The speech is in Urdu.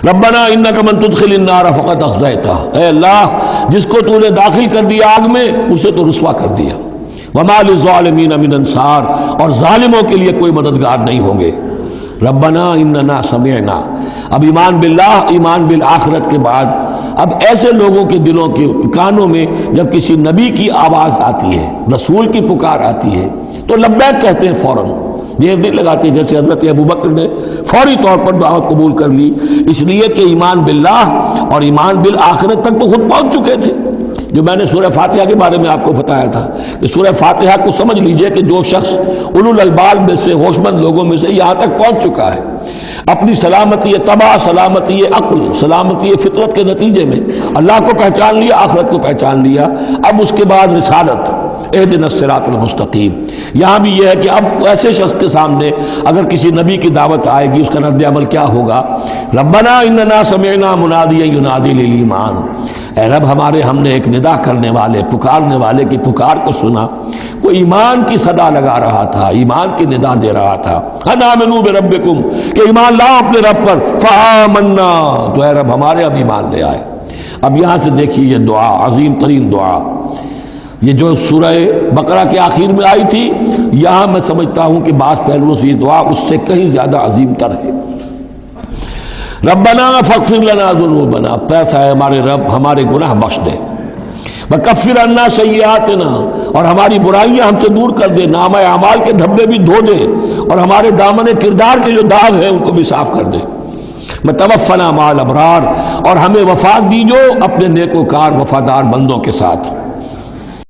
ربنا انک من تدخل النار فقد اخزیتہ، اے اللہ جس کو تو نے داخل کر دیا آگ میں اسے تو رسوا کر دیا، وما للظالمین من انصار، اور ظالموں کے لیے کوئی مددگار نہیں ہوں گے۔ ربنا اننا سمعنا، اب ایمان باللہ ایمان بالآخرت کے بعد اب ایسے لوگوں کے دلوں کے کانوں میں جب کسی نبی کی آواز آتی ہے، رسول کی پکار آتی ہے تو لبیک کہتے ہیں فوراً، دیر نہیں لگاتے، جیسے حضرت ابوبکر نے فوری طور پر دعوت قبول کر لی، اس لیے کہ ایمان باللہ اور ایمان بالآخرت تک تو خود پہنچ چکے تھے۔ جو میں نے سورہ فاتحہ کے بارے میں آپ کو بتایا تھا کہ سورہ فاتحہ کو سمجھ لیجئے کہ جو شخص اولو الالباب میں سے، ہوش مند لوگوں میں سے یہاں تک پہنچ چکا ہے، اپنی سلامتی طبع، سلامتی عقل، سلامتی فطرت کے نتیجے میں اللہ کو پہچان لیا، آخرت کو پہچان لیا، اب اس کے بعد رسالت، اہدنا الصراط المستقیم۔ یہاں بھی یہ ہے کہ اب ایسے شخص کے سامنے اگر کسی نبی کی دعوت آئے گی اس کا رد عمل کیا ہوگا؟ ربنا اننا سمعنا منادیا ینادی للایمان، اے رب ہم نے ایک ندا کرنے والے، پکارنے والے کی پکار کو سنا، وہ ایمان کی صدا لگا رہا تھا، ایمان کی ندا دے رہا تھا، ان آمنوا بربکم، کہ ایمان لاؤ اپنے رب پر، فآمنا، تو اے رب ہمارے اب ایمان لے آئے۔ اب یہاں سے دیکھیے یہ دعا، عظیم ترین دعا، یہ جو سورہ بقرہ کے آخر میں آئی تھی، یہاں میں سمجھتا ہوں کہ بعض پہلوؤں سے یہ دعا اس سے کہیں زیادہ عظیم تر ہے۔ ربنا فاغفر لنا ذنوبنا، پیسہ ہے ہمارے رب ہمارے گناہ بخش دے، وکفر عنا سیئاتنا، اور ہماری برائیاں ہم سے دور کر دے، نامہ اعمال کے دھبے بھی دھو دے، اور ہمارے دامن کردار کے جو داغ ہیں ان کو بھی صاف کر دے، وتوفنا مع الابرار، اور ہمیں وفات دیجو اپنے نیکوکار وفادار بندوں کے ساتھ۔